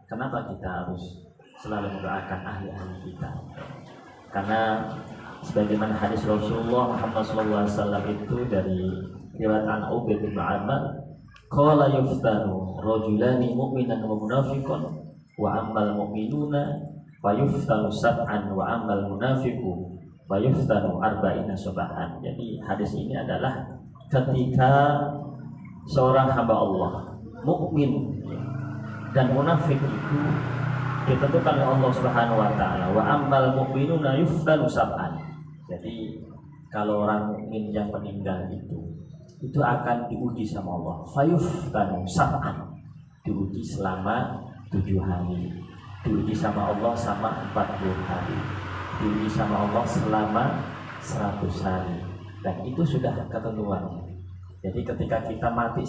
Kenapa kita harus selalu mendoakan ahli-ahli kita? Karena sebagaimana hadis Rasulullah Muhammad SAW itu dari riwayat an Ubaid bin Amr, qala yuftanu rajulani mu'minan wa munafiqan wa ammal mu'minuna fa yuftanu sab'an wa ammal munafiqu fa yuftanu arba'ina subahan. Jadi hadis ini adalah ketika seorang hamba Allah mukmin dan munafik itu ditentukan oleh Allah Subhanahu wa taala. Wa ammal mu'minuna yuftanu sab'an. Jadi kalau orang mukmin yang meninggal itu akan diuji sama Allah. Fayuftanu sab'an. Diuji selama 7 hari. Diuji sama Allah sama 40 hari. Diuji sama Allah selama 100 hari. Dan itu sudah ketentuan. Jadi ketika kita mati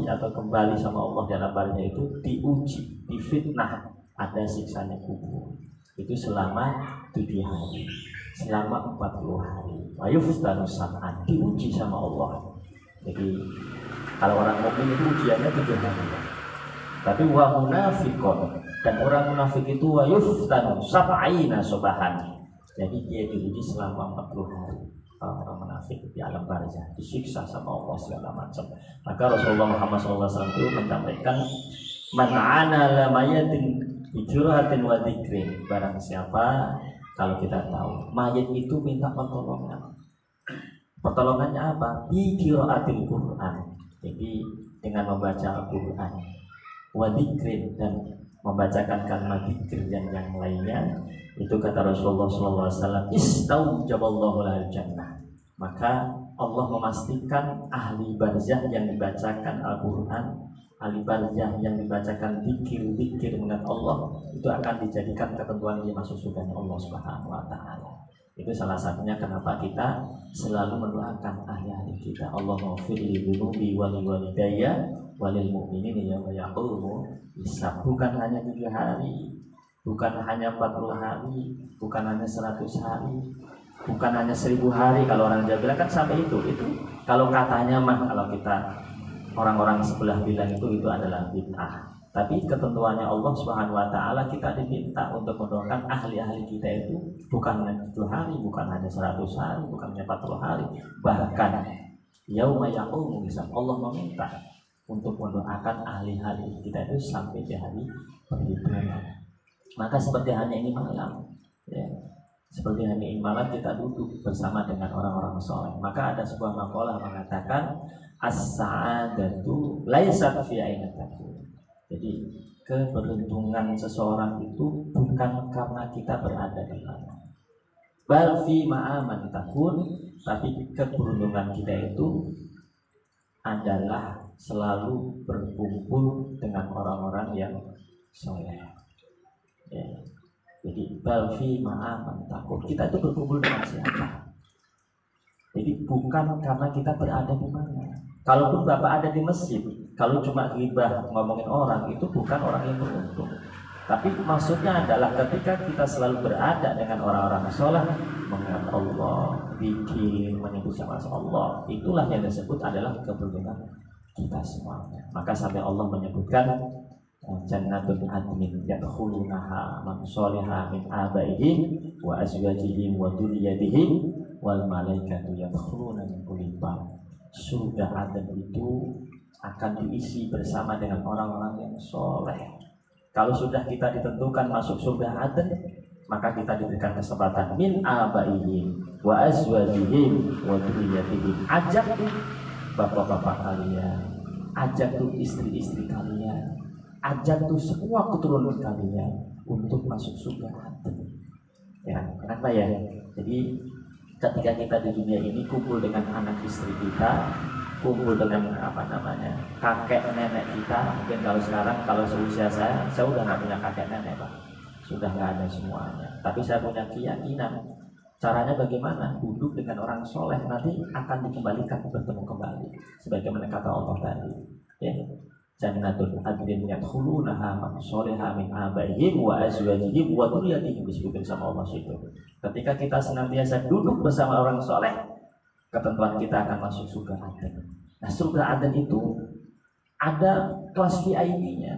atau kembali sama Allah dalam barzah itu diuji, difitnah, ada siksanya kubur. Itu selama 7 hari, selama 40 hari. Wayuftanu sab'an, diuji sama Allah. Jadi kalau orang mukmin itu ujiannya 7 hari. Tapi wa munafiqun, dan orang munafik itu wayuftanu sab'ina subahan. Jadi dia diuji selama 40 hari. Orang munafik di alam barzah disiksa sama Allah segala macam. Maka Rasulullah Muhammad SAW itu menyampaikan, man ana lamayatin bijuratin wa dzikrin. Barang siapa, kalau kita tahu mayat itu minta pertolongan. Pertolongannya apa? Biqiraatil Quran. Jadi dengan membaca Al-Quran, wa dzikrin, dan membacakan kalimat dzikir dan yang lainnya. Itu kata Rasulullah SAW, istaujaballahu lahul jannah. Maka Allah memastikan ahli barzah yang dibacakan Al-Quran, ahli barzah yang dibacakan dzikir mengingat Allah, itu akan dijadikan ketentuan dia masuk surga Allah Subhanahu wa taala. Itu salah satunya kenapa kita selalu mendoakan ahli-ahli kita. Allahumma firli dhunubi wa li walidayya wa lil mu'minina yauma yaqumu hisab. Bukan hanya 7 hari, bukan hanya 40 hari, bukan hanya 100 hari, bukan hanya 1000 hari. Kalau orang Jawa bilang kan sampai itu kalau katanya mah, kalau kita orang-orang sebelah bilang itu adalah bid'ah. Tapi ketentuannya Allah Subhanahu wa taala, kita diminta untuk mendoakan ahli-ahli kita itu bukan hanya 7 hari, bukan hanya 100 hari, bukan hanya 40 hari, bahkan yauma yaqumu hisab. Allah meminta untuk mendoakan ahli-ahli kita itu sampai di hari perhitungan. Maka seperti hanya ini malam, ya, seperti hanya ini malam kita duduk bersama dengan orang-orang soleh. Maka ada sebuah makalah mengatakan as-sa'adatu laysat fi aina takun. Jadi keberuntungan seseorang itu bukan karena kita berada di mana, bal fi ma'aman takun. Tapi keberuntungan kita itu adalah selalu berkumpul dengan orang-orang yang soleh. Ya. Jadi balfi ma'aman takut, kita itu berkumpul dengan siapa? Jadi bukan karena kita berada di mana. Kalaupun Bapak ada di masjid, kalau cuma ghibah ngomongin orang, itu bukan orang yang beruntung. Tapi maksudnya adalah ketika kita selalu berada dengan orang-orang soleh, mengingat Allah, zikir, menyebut sama Allah, itulah yang disebut adalah keberuntungan kita semuanya. Maka sampai Allah menyebutkan jannatul adnin yadkhulunaha man sholiha min abaihim wa azwajihim wa dzurriyyatihim wal malaikatu yadkhuluna min kulli bab. Surga Aden itu akan diisi bersama dengan orang-orang yang soleh. Kalau sudah kita ditentukan masuk surga Aden, maka kita diberikan kesempatan min abaihim wa azwajihim wa dzurriyyatihim. Ajak tuh bapak-bapak kalian, ajak tuh istri-istri kalian, ajak tuh semua keturunan kalian untuk masuk surga Aden. Ya, kenapa ya? Jadi ketika kita di dunia ini kumpul dengan anak istri kita, kumpul dengan kakek nenek kita. Mungkin kalau sekarang, kalau seusia saya udah nggak punya kakek nenek Pak, sudah nggak ada semuanya. Tapi saya punya keyakinan, caranya bagaimana? Duduk dengan orang soleh, nanti akan dikembalikan, bertemu kembali. Sebagaimana kata Allah tadi, ya, jannatul adnin yadkhulunaha man sholiha min abaihim wa azwajihim wa dzurriyyatihim, disebutkan sama Allah situ. Ketika kita senantiasa duduk bersama orang soleh, ketentuan kita akan masuk surga Aden. Nah, surga Aden itu ada kelas VIP-nya.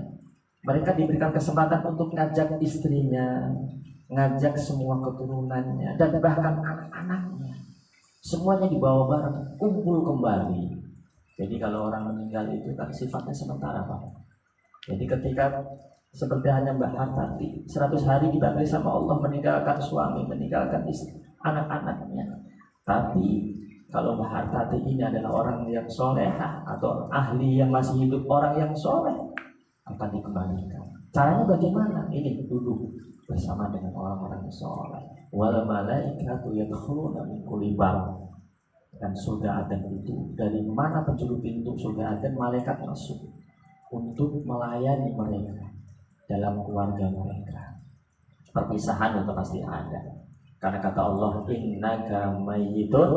Mereka diberikan kesempatan untuk ngajak istrinya, ngajak semua keturunannya, dan bahkan anak-anaknya. Semuanya dibawa bareng, kumpul kembali. Jadi kalau orang meninggal itu kan sifatnya sementara, Pak. Jadi ketika seperti hanya Mbak Hartati, 100 hari dibagi sama Allah, meninggalkan suami, meninggalkan istri, anak-anaknya. Tapi kalau Mbak Hartati ini adalah orang yang solehah atau ahli yang masih hidup, orang yang soleh, akan dikembalikan. Caranya bagaimana? Ini duduk bersama dengan orang-orang yang soleh. Wal malaikatu yadkhuluna min kulli bab. Dan surga Aden itu, dari mana penjuru pintu surga Aden, malaikat masuk untuk melayani mereka dalam keluarga mereka. Perpisahan itu pasti ada, karena kata Allah, innaka mayyitun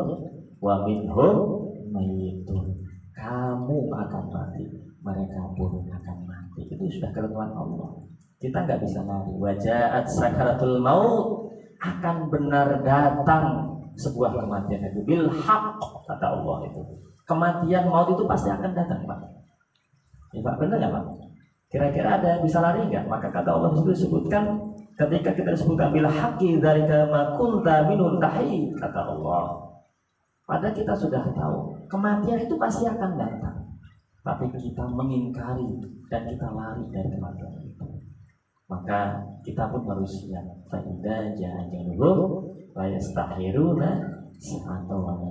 wa minhum mayyitun. Kamu akan mati, mereka pun akan mati. Itu sudah ketentuan Allah. Kita nggak bisa lari. Wajaat sakaratul maut, akan benar datang sebuah kematian itu bil haq, kata Allah itu. Kematian maut itu pasti akan datang, Pak. Ya, Pak, benar nggak, Pak? Kira-kira ada yang bisa lari nggak? Maka kata Allah itu disebutkan, ketika kita disebutkan bil haqqi dzalika ma kunta minhu tahid, kata Allah. Padahal kita sudah tahu kematian itu pasti akan datang, tapi kita mengingkari dan kita lari dari kematian itu. Maka kita pun harus siap. Fa idza jaa ajaluhum la yastahiruna sa'atan wa la